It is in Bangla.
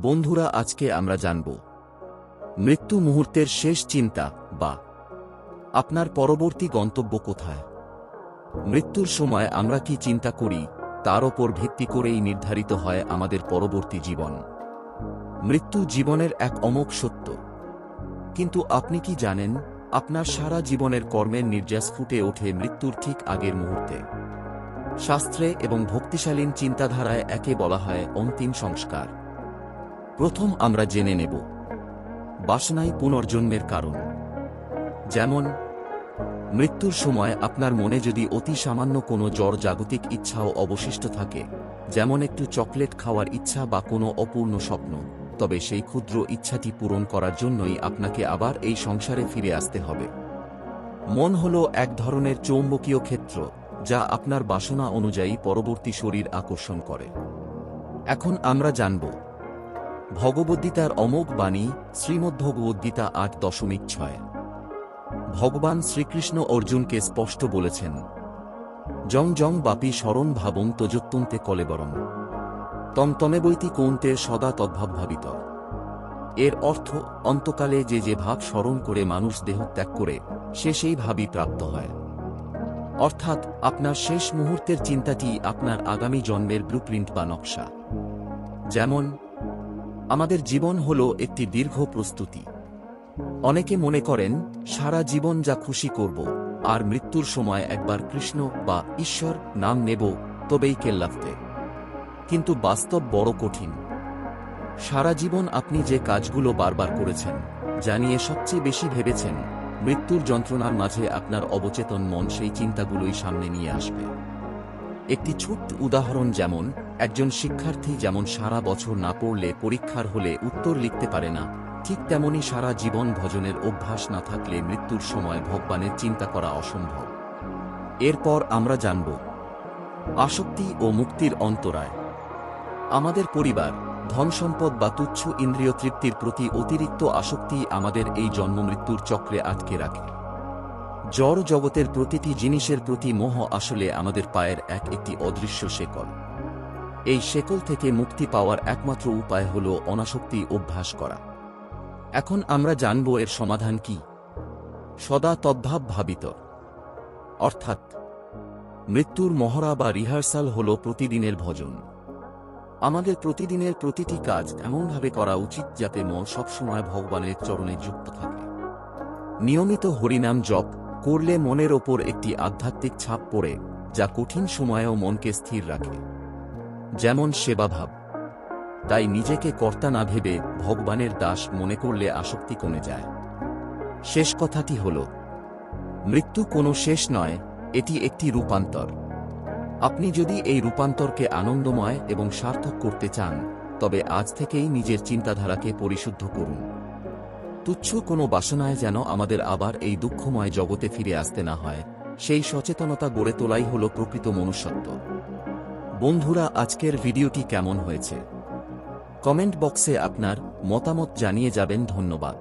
বন্ধুরা, আজকে আমরা জানব মৃত্যু মুহূর্তের শেষ চিন্তা বা আপনার পরবর্তী গন্তব্য কোথায়। মৃত্যুর সময় আমরা কি চিন্তা করি তার ওপর ভিত্তি করেই নির্ধারিত হয় আমাদের পরবর্তী জীবন। মৃত্যু জীবনের এক অমোঘ সত্য, কিন্তু আপনি কি জানেন আপনার সারা জীবনের কর্মের নির্যাস ফুটে ওঠে মৃত্যুর ঠিক আগের মুহূর্তে। শাস্ত্রে এবং ভক্তিশালীন চিন্তাধারায় একে বলা হয় অন্তিম সংস্কার। প্রথম আমরা জেনে নেব বাসনাই পুনর্জন্মের কারণ। যেমন মৃত্যুর সময় আপনার মনে যদি অতি সামান্য কোনো জড় জাগতিক ইচ্ছাও অবশিষ্ট থাকে, যেমন একটু চকলেট খাওয়ার ইচ্ছা বা কোনো অপূর্ণ স্বপ্ন, তবে সেই ক্ষুদ্র ইচ্ছাটি পূরণ করার জন্যই আপনাকে আবার এই সংসারে ফিরে আসতে হবে। মন হল এক ধরনের চৌম্বকীয় ক্ষেত্র যা আপনার বাসনা অনুযায়ী পরবর্তী শরীর আকর্ষণ করে। এখন আমরা জানব ভগবদ্গীতার অমোঘ বাণী শ্রীমদ্ভগবদ্গীতা ৮.৬। ভগবান শ্রীকৃষ্ণ অর্জুনকে স্পষ্ট বলেছেন, জং জং বাপি স্মরণ ভাবং তজত্তন্তে কলেবরম তম তমেবৈতি কৌন্তে সদা তদ্ভাবভাবিত। এর অর্থ, অন্তকালে যে যে ভাব স্মরণ করে মানুষ দেহ ত্যাগ করে সে সেই ভাবই প্রাপ্ত হয়। অর্থাৎ আপনার শেষ মুহূর্তের চিন্তাটি আপনার আগামী জন্মের ব্লুপ্রিন্ট বা নকশা। যেমন আমাদের জীবন হল একটি দীর্ঘ প্রস্তুতি। অনেকে মনে করেন সারা জীবন যা খুশি করব আর মৃত্যুর সময় একবার কৃষ্ণ বা ঈশ্বর নাম নেব, তবেই কেল্লাফতে। কিন্তু বাস্তব বড় কঠিন। সারা জীবন আপনি যে কাজগুলো বারবার করেছেন, যা নিয়ে সবচেয়ে বেশি ভেবেছেন, মৃত্যুর যন্ত্রণার মাঝে আপনার অবচেতন মন সেই চিন্তাগুলোই সামনে নিয়ে আসবে। একটি ছোট্ট উদাহরণ, যেমন একজন শিক্ষার্থী যেমন সারা বছর না পড়লে পরীক্ষার হলে উত্তর লিখতে পারে না, ঠিক তেমনি সারা জীবন ভজনের অভ্যাস না থাকলে মৃত্যুর সময় ভগবানের চিন্তা করা অসম্ভব। এরপর আমরা জানব আসক্তি ও মুক্তির অন্তরায়। আমাদের পরিবার, ধনসম্পদ বা তুচ্ছ ইন্দ্রিয় তৃপ্তির প্রতি অতিরিক্ত আসক্তি আমাদের এই জন্মমৃত্যুর চক্রে আটকে রাখে। জড় জগতের প্রতিটি জিনিসের প্রতি মোহ আসলে আমাদের পায়ের একটি অদৃশ্য শেকল। এই শেকল থেকে মুক্তি পাওয়ার একমাত্র উপায় হল অনাসক্তি অভ্যাস করা। এখন আমরা জানব এর সমাধান কি। সদা তদ্ভাব ভাবিত, অর্থাৎ মৃত্যুর মহড়া বা রিহার্সাল হল প্রতিদিনের ভজন। আমাদের প্রতিদিনের প্রতিটি কাজ এমনভাবে করা উচিত যাতে মন সবসময় ভগবানের চরণে যুক্ত থাকে। নিয়মিত হরিনাম জপ করলে মনের ওপর একটি আধ্যাত্মিক ছাপ পড়ে, যা কঠিন সময়েও মনকে স্থির রাখে। যেমন সেবাভাব। তাই নিজেকে কর্তা না ভেবে ভগবানের দাস মনে করলে আসক্তি কমে যায়। শেষ কথাটি হল, মৃত্যু কোনো শেষ নয়, এটি একটি রূপান্তর। আপনি যদি এই রূপান্তরকে আনন্দময় এবং সার্থক করতে চান, তবে আজ থেকেই নিজের চিন্তাধারাকে পরিশুদ্ধ করুন। তুচ্ছ কোনো বাসনায় যেন আমাদের আবার এই দুঃখময় জগতে ফিরে আসতে না হয়, সেই সচেতনতা গড়ে তোলাই হল প্রকৃত মনুষ্যত্ব। বন্ধুরা, আজকের ভিডিওটি কেমন হয়েছে কমেন্ট বক্সে আপনার মতামত জানিয়ে যাবেন। ধন্যবাদ।